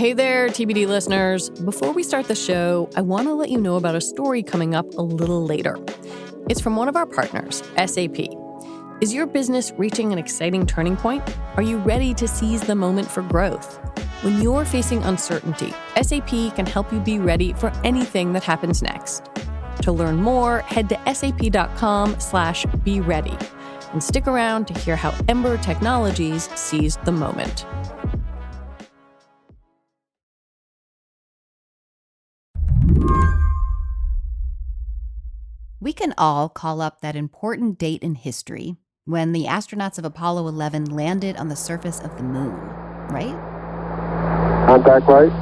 Hey there, TBD listeners. Before we start the show, I want to let you know about a story coming up a little later. It's from one of our partners, SAP. Is your business reaching an exciting turning point? Are you ready to seize the moment for growth? When you're facing uncertainty, SAP can help you be ready for anything that happens next. To learn more, head to sap.com/be ready and stick around to hear how Ember Technologies seized the moment. We can all call up that important date in history when the astronauts of Apollo 11 landed on the surface of the moon, right? Contact right.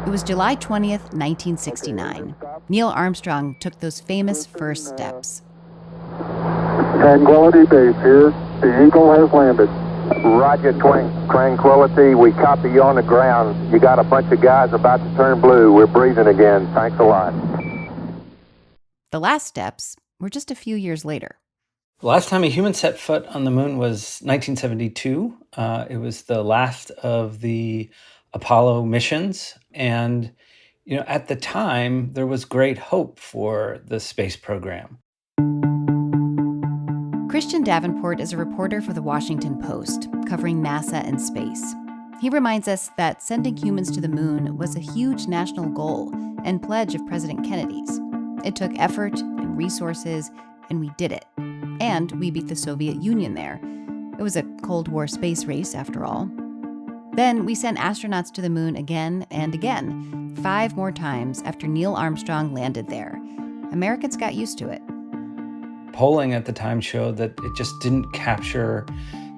It was July 20th, 1969. Neil Armstrong took those famous first steps. Tranquility Base here. The Eagle has landed. Roger, Tranquility. We copy you on the ground. You got a bunch of guys about to turn blue. We're breathing again. Thanks a lot. The last steps were just a few years later. The last time a human set foot on the moon was 1972. It was the last of the Apollo missions. And, at the time, there was great hope for the space program. Christian Davenport is a reporter for The Washington Post, covering NASA and space. He reminds us that sending humans to the moon was a huge national goal and pledge of President Kennedy's. It took effort and resources, and we did it. And we beat the Soviet Union there. It was a Cold War space race, after all. Then we sent astronauts to the moon again and again, 5 more times after Neil Armstrong landed there. Americans got used to it. Polling at the time showed that it just didn't capture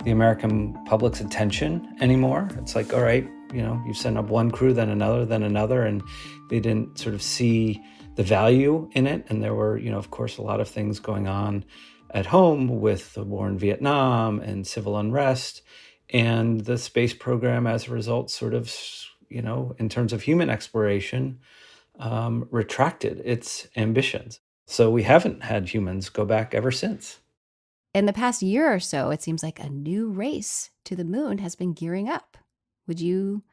the American public's attention anymore. It's like, all right, you send up one crew, then another, and they didn't sort of see the value in it. And there were, of course, a lot of things going on at home with the war in Vietnam and civil unrest. And the space program, as a result, sort of, in terms of human exploration, retracted its ambitions. So we haven't had humans go back ever since. In the past year or so, it seems like a new race to the moon has been gearing up. Would you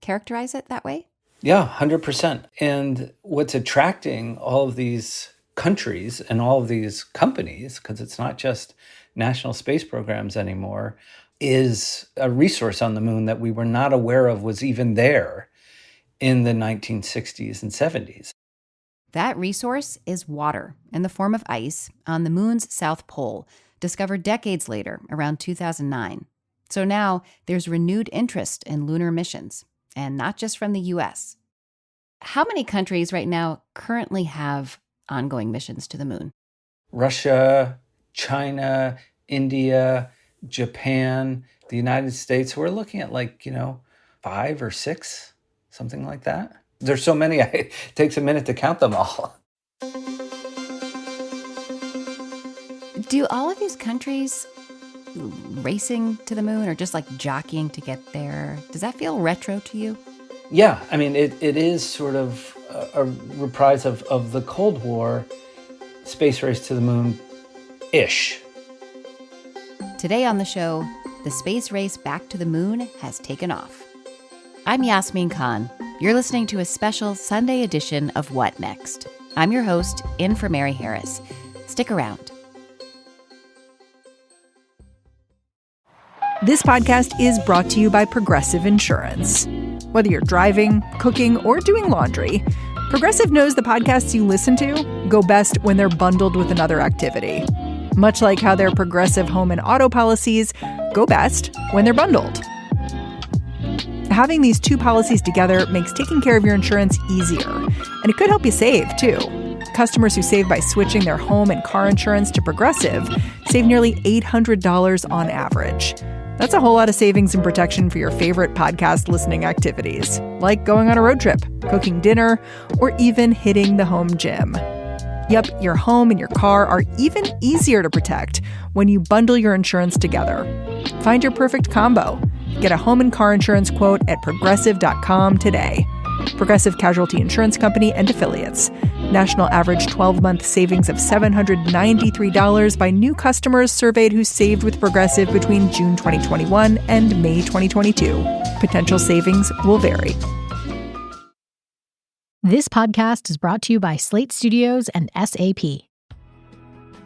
characterize it that way? Yeah, 100%. And what's attracting all of these countries and all of these companies, because it's not just national space programs anymore, is a resource on the moon that we were not aware of was even there in the 1960s and 70s. That resource is water in the form of ice on the moon's south pole, discovered decades later, around 2009. So now there's renewed interest in lunar missions, and not just from the U.S. How many countries right now currently have ongoing missions to the moon? Russia, China, India, Japan, the United States. We're looking at 5 or 6, something like that. There's so many, it takes a minute to count them all. Do all of these countries racing to the moon or just jockeying to get there, does that feel retro to you? Yeah, I mean, it is sort of a reprise of the Cold War space race to the moon-ish. Today on the show, the space race back to the moon has taken off. I'm Yasmin Khan. You're listening to a special Sunday edition of What Next? I'm your host, in for Mary Harris. Stick around. This podcast is brought to you by Progressive Insurance. Whether you're driving, cooking, or doing laundry, Progressive knows the podcasts you listen to go best when they're bundled with another activity. Much like how their Progressive home and auto policies go best when they're bundled. Having these 2 policies together makes taking care of your insurance easier, and it could help you save, too. Customers who save by switching their home and car insurance to Progressive save nearly $800 on average. That's a whole lot of savings and protection for your favorite podcast listening activities, like going on a road trip, cooking dinner, or even hitting the home gym. Yep, your home and your car are even easier to protect when you bundle your insurance together. Find your perfect combo. Get a home and car insurance quote at Progressive.com today. Progressive Casualty Insurance Company and Affiliates. National average 12-month savings of $793 by new customers surveyed who saved with Progressive between June 2021 and May 2022. Potential savings will vary. This podcast is brought to you by Slate Studios and SAP.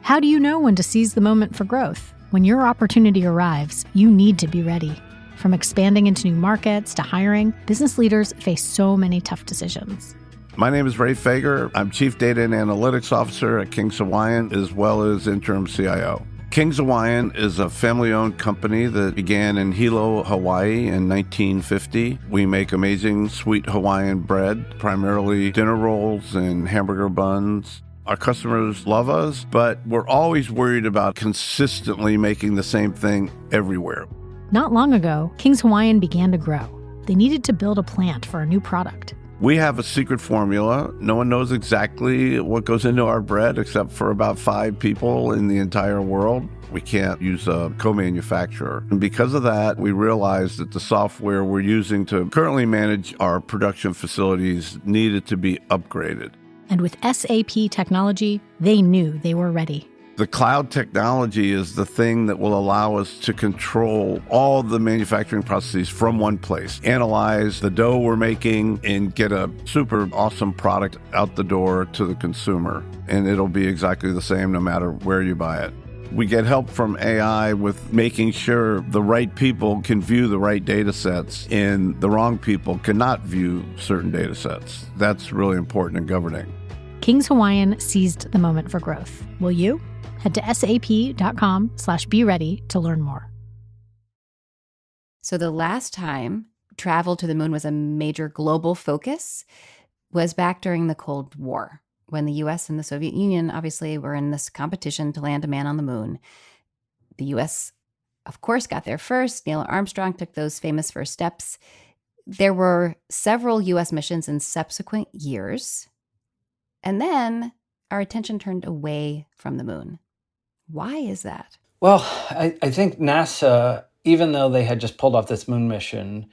How do you know when to seize the moment for growth? When your opportunity arrives, you need to be ready. From expanding into new markets to hiring, business leaders face so many tough decisions. My name is Ray Fager. I'm Chief Data and Analytics Officer at Kings Hawaiian, as well as Interim CIO. Kings Hawaiian is a family-owned company that began in Hilo, Hawaii in 1950. We make amazing sweet Hawaiian bread, primarily dinner rolls and hamburger buns. Our customers love us, but we're always worried about consistently making the same thing everywhere. Not long ago, Kings Hawaiian began to grow. They needed to build a plant for a new product. We have a secret formula. No one knows exactly what goes into our bread except for about 5 people in the entire world. We can't use a co-manufacturer. And because of that, we realized that the software we're using to currently manage our production facilities needed to be upgraded. And with SAP technology, they knew they were ready. The cloud technology is the thing that will allow us to control all the manufacturing processes from one place, analyze the dough we're making, and get a super awesome product out the door to the consumer. And it'll be exactly the same no matter where you buy it. We get help from AI with making sure the right people can view the right data sets and the wrong people cannot view certain data sets. That's really important in governing. Kings Hawaiian seized the moment for growth. Will you? Head to sap.com/be ready to learn more. So the last time travel to the moon was a major global focus was back during the Cold War, when the U.S. and the Soviet Union obviously were in this competition to land a man on the moon. The U.S., of course, got there first. Neil Armstrong took those famous first steps. There were several U.S. missions in subsequent years. And then our attention turned away from the moon. Why is that? Well, I think NASA, even though they had just pulled off this moon mission,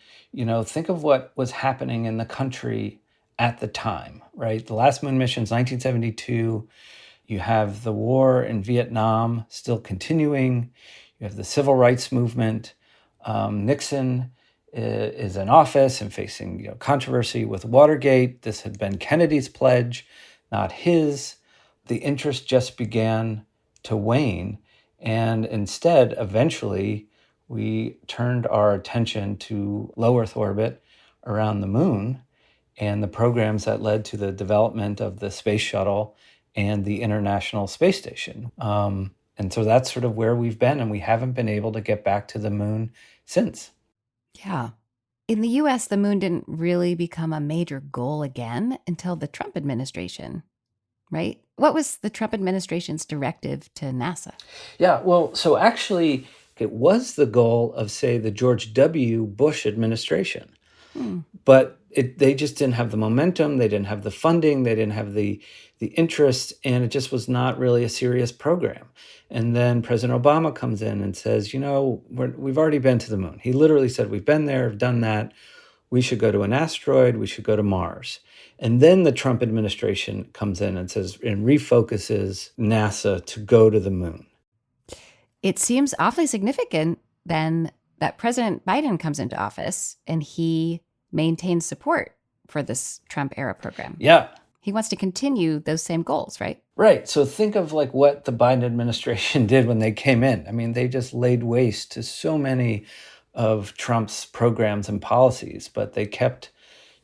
think of what was happening in the country at the time, right? The last moon mission is 1972. You have the war in Vietnam still continuing. You have the civil rights movement. Nixon is in office and facing controversy with Watergate. This had been Kennedy's pledge, not his. The interest just began to wane. And instead, eventually, we turned our attention to low Earth orbit around the moon and the programs that led to the development of the space shuttle and the International Space Station. And so that's sort of where we've been, and we haven't been able to get back to the moon since. Yeah. In the U.S., the moon didn't really become a major goal again until the Trump administration, right? What was the Trump administration's directive to NASA? Yeah, well, so actually, it was the goal of, say, the George W. Bush administration. But they just didn't have the momentum, they didn't have the funding, they didn't have the interest, and it just was not really a serious program. And then President Obama comes in and says, we've already been to the moon. He literally said, we've been there, done that. We should go to an asteroid, we should go to Mars. And then the Trump administration comes in and says, and refocuses NASA to go to the moon. It seems awfully significant then that President Biden comes into office and he maintains support for this Trump era program. Yeah. He wants to continue those same goals, right? Right. So think of what the Biden administration did when they came in. I mean, they just laid waste to so many of Trump's programs and policies, but they kept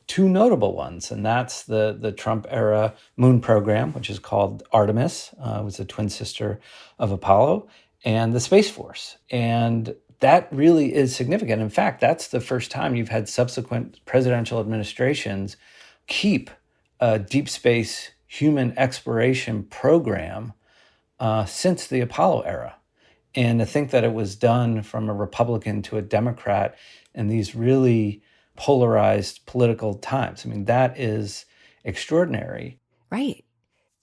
2 notable ones, and that's the Trump era moon program, which is called Artemis, was a twin sister of Apollo, and the Space Force. And that really is significant. In fact, that's the first time you've had subsequent presidential administrations keep a deep space human exploration program since the Apollo era. And to think that it was done from a Republican to a Democrat in these really polarized political times. I mean, that is extraordinary. Right.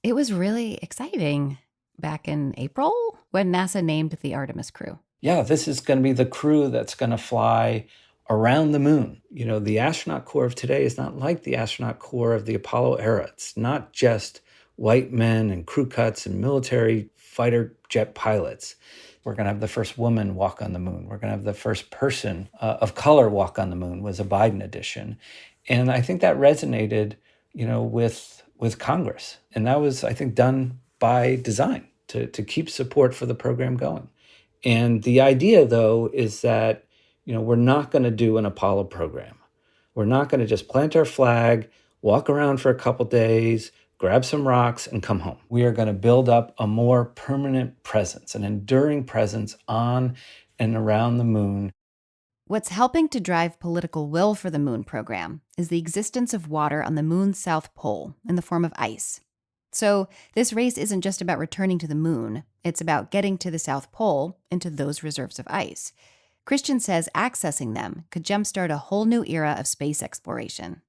It was really exciting back in April when NASA named the Artemis crew. Yeah, this is going to be the crew that's going to fly around the moon. The astronaut corps of today is not like the astronaut corps of the Apollo era. It's not just white men and crew cuts and military fighter jet pilots. We're going to have the first woman walk on the moon. We're going to have the first person of color walk on the moon, was a Biden addition. And I think that resonated, with Congress. And that was, I think, done by design to keep support for the program going. And the idea, though, is that, we're not going to do an Apollo program. We're not going to just plant our flag, walk around for a couple days, grab some rocks, and come home. We are going to build up a more permanent presence, an enduring presence on and around the moon. What's helping to drive political will for the moon program is the existence of water on the moon's south pole in the form of ice. So this race isn't just about returning to the moon. It's about getting to the South Pole into those reserves of ice. Christian says accessing them could jumpstart a whole new era of space exploration.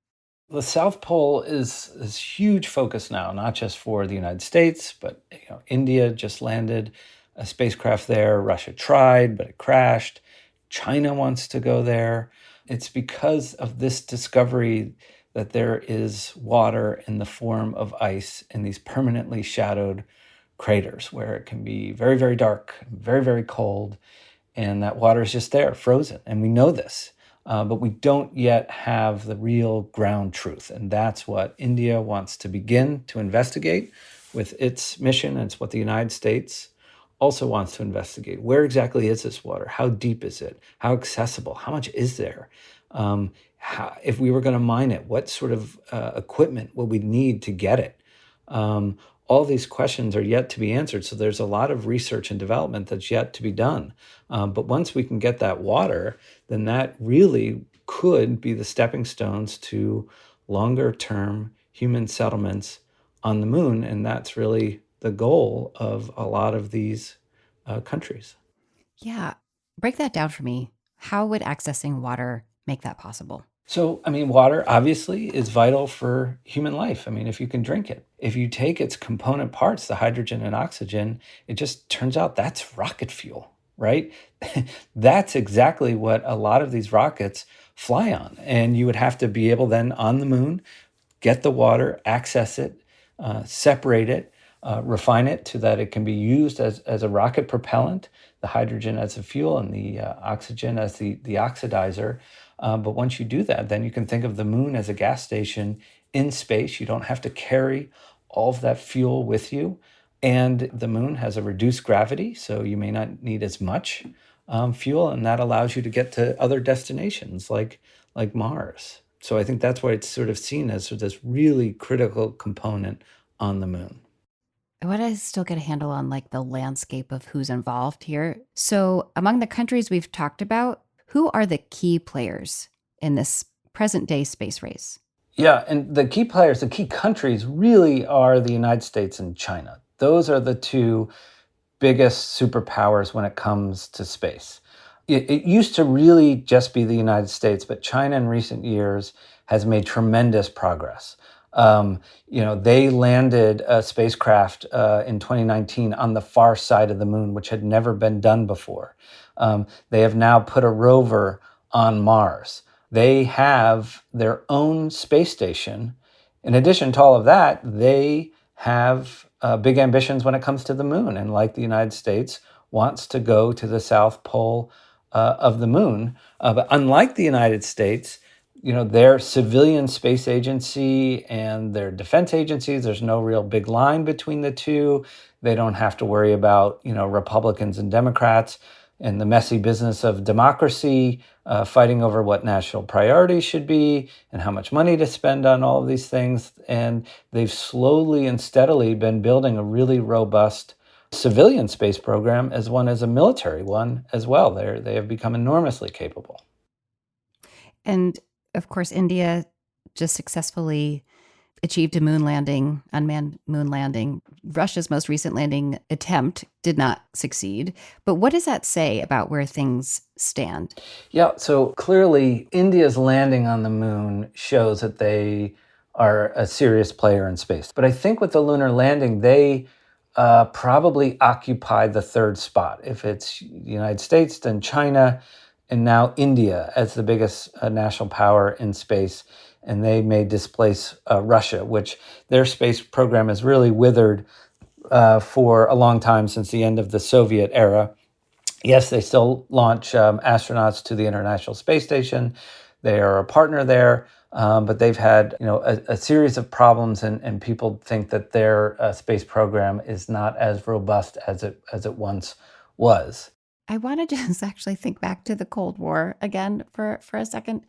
The South Pole is a huge focus now, not just for the United States, but India just landed a spacecraft there. Russia tried, but it crashed. China wants to go there. It's because of this discovery that there is water in the form of ice in these permanently shadowed craters where it can be very, very dark, very, very cold, and that water is just there, frozen. And we know this, but we don't yet have the real ground truth. And that's what India wants to begin to investigate with its mission. And it's what the United States also wants to investigate. Where exactly is this water? How deep is it? How accessible? How much is there? If we were going to mine it, what sort of equipment would we need to get it? All these questions are yet to be answered. So there's a lot of research and development that's yet to be done. But once we can get that water, then that really could be the stepping stones to longer term human settlements on the moon. And that's really the goal of a lot of these countries. Yeah. Break that down for me. How would accessing water make that possible? So, water obviously is vital for human life. If you can drink it, if you take its component parts, the hydrogen and oxygen, it just turns out that's rocket fuel, right? That's exactly what a lot of these rockets fly on. And you would have to be able then on the moon, get the water, access it, separate it, refine it so that it can be used as a rocket propellant, the hydrogen as a fuel and the oxygen as the oxidizer. But once you do that, then you can think of the moon as a gas station in space. You don't have to carry all of that fuel with you. And the moon has a reduced gravity, so you may not need as much fuel, and that allows you to get to other destinations like Mars. So I think that's why it's sort of seen as this really critical component on the moon. I want to still get a handle on the landscape of who's involved here. So among the countries we've talked about, who are the key players in this present day space race? Yeah, and the key players, the key countries really are the United States and China. Those are the two biggest superpowers when it comes to space. It used to really just be the United States, but China in recent years has made tremendous progress. They landed a spacecraft in 2019 on the far side of the moon, which had never been done before. They have now put a rover on Mars. They have their own space station. In addition to all of that, they have big ambitions when it comes to the moon. And like the United States, wants to go to the South Pole of the moon. But unlike the United States, their civilian space agency and their defense agencies, there's no real big line between the two. They don't have to worry about, Republicans and Democrats and the messy business of democracy, fighting over what national priorities should be and how much money to spend on all of these things. And they've slowly and steadily been building a really robust civilian space program as well as a military one as well. They have become enormously capable. And of course, India just successfully achieved a unmanned moon landing. Russia's most recent landing attempt did not succeed. But what does that say about where things stand? Yeah, so clearly India's landing on the moon shows that they are a serious player in space. But I think with the lunar landing, they probably occupy the third spot. If it's the United States, then China, and now India as the biggest national power in space. And they may displace Russia, which their space program has really withered for a long time since the end of the Soviet era. Yes, they still launch astronauts to the International Space Station. They are a partner there, but they've had a series of problems, and people think that their space program is not as robust as it once was. I want to just actually think back to the Cold War again for a second,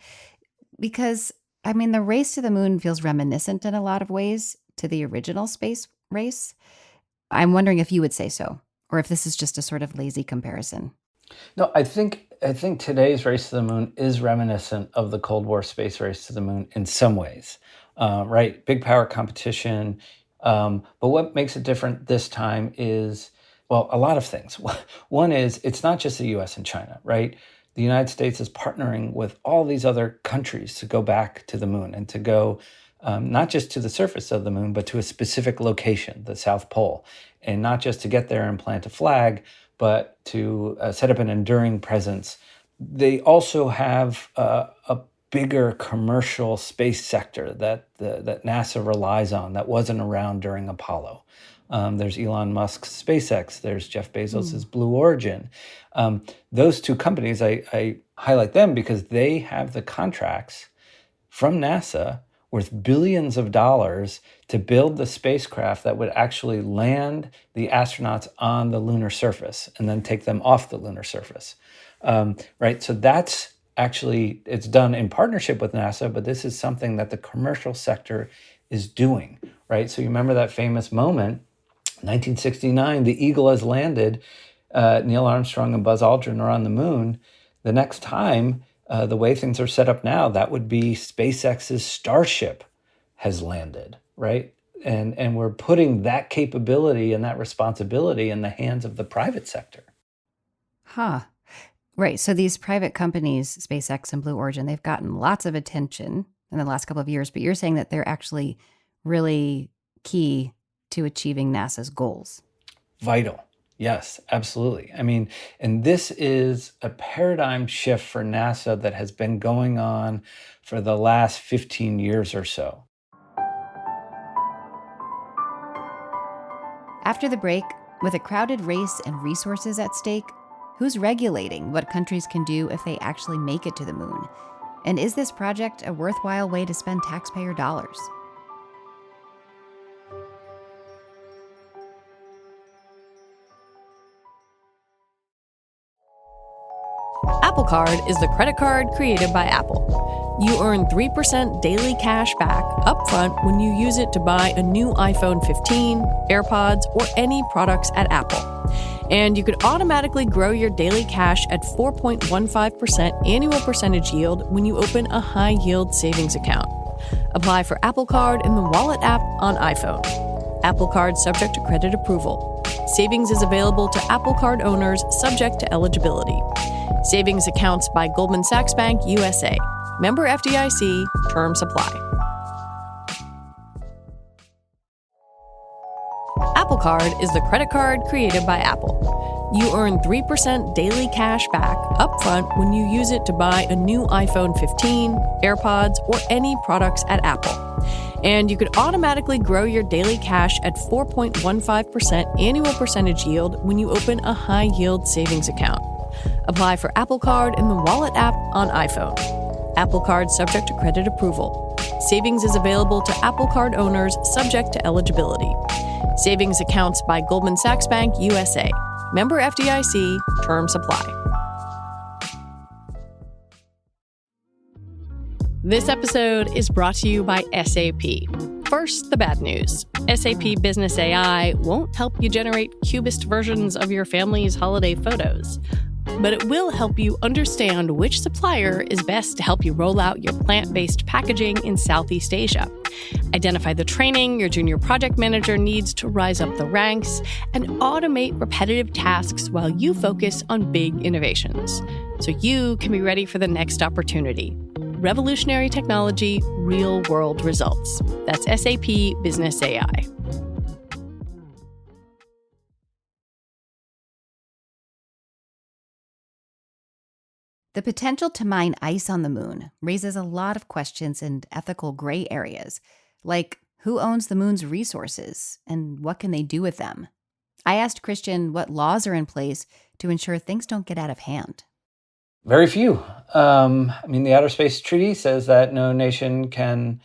because I mean, the race to the moon feels reminiscent in a lot of ways to the original space race. I'm wondering if you would say so, or if this is just a sort of lazy comparison. No, I think today's race to the moon is reminiscent of the Cold War space race to the moon in some ways, right? Big power competition. But what makes it different this time is, well, a lot of things. One is it's not just the US and China, right? The United States is partnering with all these other countries to go back to the moon and to go not just to the surface of the moon, but to a specific location, the South Pole. And not just to get there and plant a flag, but to set up an enduring presence. They also have a bigger commercial space sector that NASA relies on that wasn't around during Apollo. There's Elon Musk's SpaceX. There's Jeff Bezos's Blue Origin. Those two companies, I highlight them because they have the contracts from NASA worth billions of dollars to build the spacecraft that would actually land the astronauts on the lunar surface and then take them off the lunar surface. Right? So that's actually, it's done in partnership with NASA, but this is something that the commercial sector is doing, right? So you remember that famous moment, 1969, the Eagle has landed, Neil Armstrong and Buzz Aldrin are on the moon. The next time, the way things are set up now, that would be SpaceX's Starship has landed, right? And we're putting that capability and that responsibility in the hands of the private sector. Huh. Right. So these private companies, SpaceX and Blue Origin, they've gotten lots of attention in the last couple of years, but you're saying that they're actually really key to achieving NASA's goals. Vital. Yes, absolutely. I mean, and this is a paradigm shift for NASA that has been going on for the last 15 years or so. After the break, with a crowded race and resources at stake, who's regulating what countries can do if they actually make it to the moon? And is this project a worthwhile way to spend taxpayer dollars? Apple Card is the credit card created by Apple. You earn 3% daily cash back upfront when you use it to buy a new iPhone 15, AirPods, or any products at Apple. And you could automatically grow your daily cash at 4.15% annual percentage yield when you open a high-yield savings account. Apply for Apple Card in the Wallet app on iPhone. Apple Card subject to credit approval. Savings is available to Apple Card owners subject to eligibility. Savings accounts by Goldman Sachs Bank USA. Member FDIC. Terms apply. Apple Card is the credit card created by Apple. You earn 3% daily cash back upfront when you use it to buy a new iPhone 15, AirPods, or any products at Apple. And you could automatically grow your daily cash at 4.15% annual percentage yield when you open a high-yield savings account. Apply for Apple Card in the Wallet app on iPhone. Apple Card subject to credit approval. Savings is available to Apple Card owners subject to eligibility. Savings accounts by Goldman Sachs Bank USA. Member FDIC. Terms apply. This episode is brought to you by SAP. First, the bad news. SAP Business AI won't help you generate cubist versions of your family's holiday photos, but it will help you understand which supplier is best to help you roll out your plant-based packaging in Southeast Asia, identify the training your junior project manager needs to rise up the ranks, and automate repetitive tasks while you focus on big innovations, so you can be ready for the next opportunity. Revolutionary technology, real-world results. That's SAP Business AI. The potential to mine ice on the moon raises a lot of questions and ethical gray areas, like who owns the moon's resources and what can they do with them? I asked Christian what laws are in place to ensure things don't get out of hand. Very few. The Outer Space Treaty says that no nation can,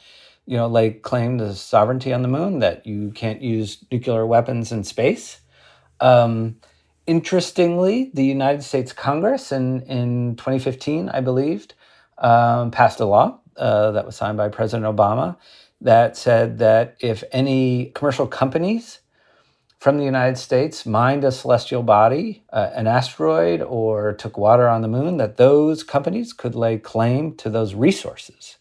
lay claim to sovereignty on the moon, that you can't use nuclear weapons in space. Interestingly, the United States Congress in 2015, I believed, passed a law that was signed by President Obama that said that if any commercial companies from the United States mined a celestial body, an asteroid, or took water on the moon, that those companies could lay claim to those resources.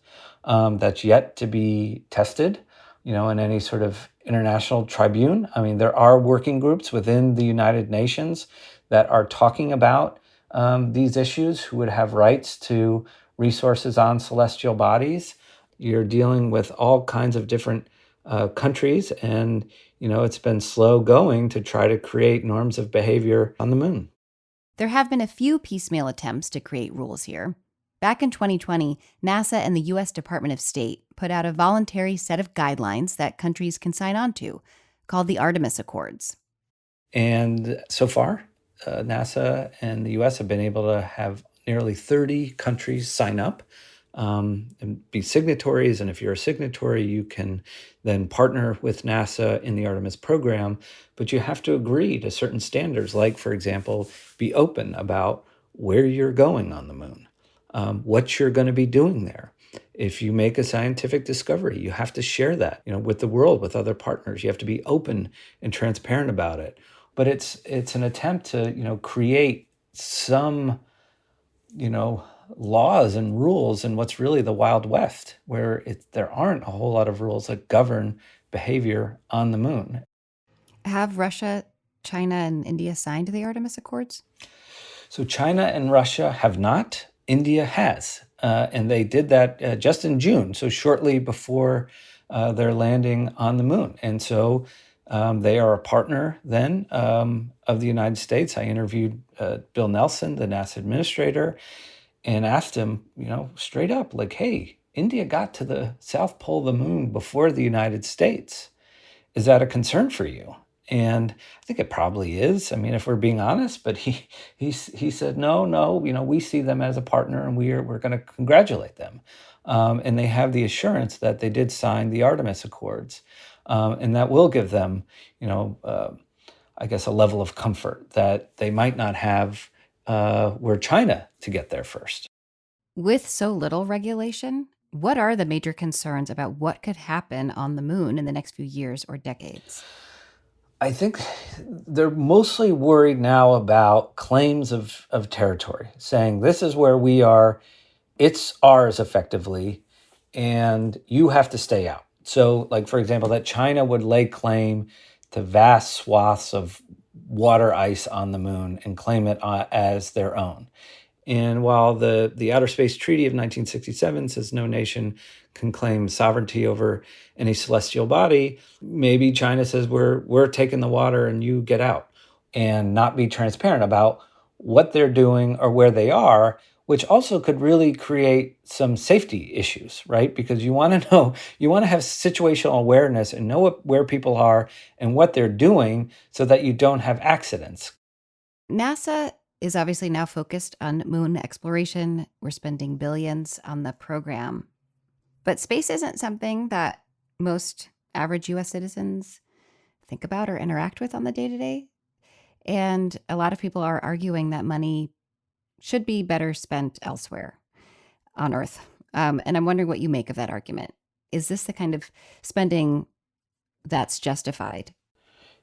That's yet to be tested, in any sort of international tribune. There are working groups within the United Nations that are talking about these issues, who would have rights to resources on celestial bodies. You're dealing with all kinds of different countries, and it's been slow going to try to create norms of behavior on the moon. There have been a few piecemeal attempts to create rules here. Back in 2020, NASA and the U.S. Department of State put out a voluntary set of guidelines that countries can sign on to, called the Artemis Accords. And so far, NASA and the U.S. have been able to have nearly 30 countries sign up and be signatories. And if you're a signatory, you can then partner with NASA in the Artemis program. But you have to agree to certain standards, like, for example, be open about where you're going on the moon, what you're going to be doing there. If you make a scientific discovery, you have to share that, with the world, with other partners. You have to be open and transparent about it. But it's an attempt to, create some, laws and rules in what's really the Wild West, where there aren't a whole lot of rules that govern behavior on the moon. Have Russia, China, and India signed the Artemis Accords? So China and Russia have not. India has. And they did that just in June, so shortly before their landing on the moon. And so they are a partner then of the United States. I interviewed Bill Nelson, the NASA administrator, and asked him, straight up, like, hey, India got to the South Pole of the moon before the United States. Is that a concern for you? And I think it probably is. If we're being honest, but he said, no, we see them as a partner, and we're going to congratulate them. And they have the assurance that they did sign the Artemis Accords. And that will give them, I guess, a level of comfort that they might not have were China to get there first. With so little regulation, what are the major concerns about what could happen on the moon in the next few years or decades? I think they're mostly worried now about claims of territory, saying this is where we are, it's ours effectively, and you have to stay out. So, like, for example, that China would lay claim to vast swaths of water ice on the moon and claim it as their own. And while the Outer Space Treaty of 1967 says no nation can claim sovereignty over any celestial body, maybe China says we're taking the water and you get out, and not be transparent about what they're doing or where they are, which also could really create some safety issues, right? Because you want to know, you want to have situational awareness and know where people are and what they're doing so that you don't have accidents. NASA is obviously now focused on moon exploration. We're spending billions on the program. But space isn't something that most average U.S. citizens think about or interact with on the day-to-day. And a lot of people are arguing that money should be better spent elsewhere on Earth. And I'm wondering what you make of that argument. Is this the kind of spending that's justified?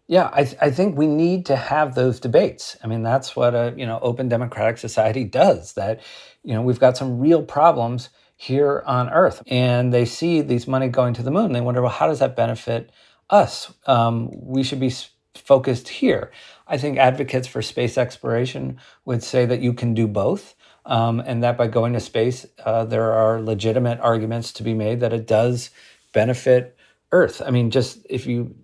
Yeah, I think we need to have those debates. That's what a open democratic society does. That we've got some real problems here on Earth, and they see these money going to the moon. They wonder, well, how does that benefit us? We should be focused here. I think advocates for space exploration would say that you can do both, and that by going to space, there are legitimate arguments to be made that it does benefit Earth. Just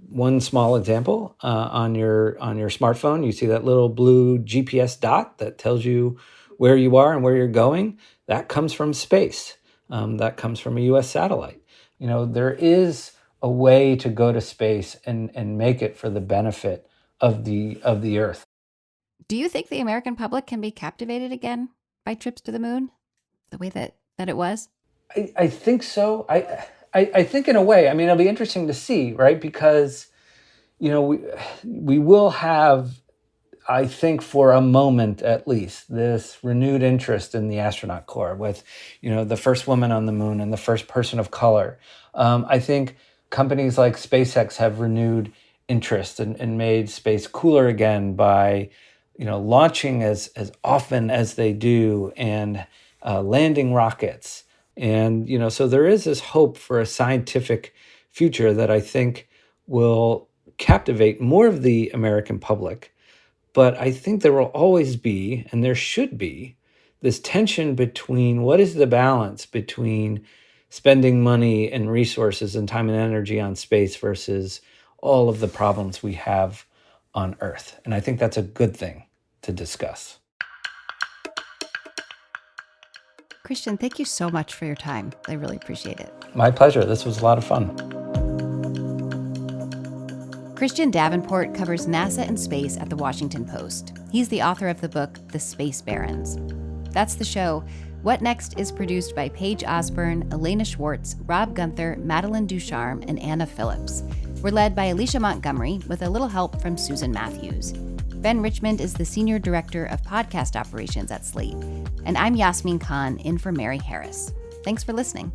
one small example, on your smartphone, you see that little blue GPS dot that tells you where you are and where you're going, that comes from space. That comes from a U.S. satellite. There is a way to go to space and make it for the benefit of the Earth. Do you think the American public can be captivated again by trips to the moon the way that it was? I think so. I think in a way, it'll be interesting to see, right? Because, we will have, I think for a moment at least, this renewed interest in the astronaut corps with, the first woman on the moon and the first person of color. I think companies like SpaceX have renewed interest and made space cooler again by, launching as often as they do and landing rockets. And, so there is this hope for a scientific future that I think will captivate more of the American public. But I think there will always be, and there should be, this tension between what is the balance between spending money and resources and time and energy on space versus all of the problems we have on Earth. And I think that's a good thing to discuss. Christian, thank you so much for your time. I really appreciate it. My pleasure. This was a lot of fun. Christian Davenport covers NASA and space at The Washington Post. He's the author of the book, The Space Barons. That's the show. What Next is produced by Paige Osborne, Elena Schwartz, Rob Gunther, Madeline Ducharme, and Anna Phillips. We're led by Alicia Montgomery with a little help from Susan Matthews. Ben Richmond is the Senior Director of Podcast Operations at Slate. And I'm Yasmin Khan, in for Mary Harris. Thanks for listening.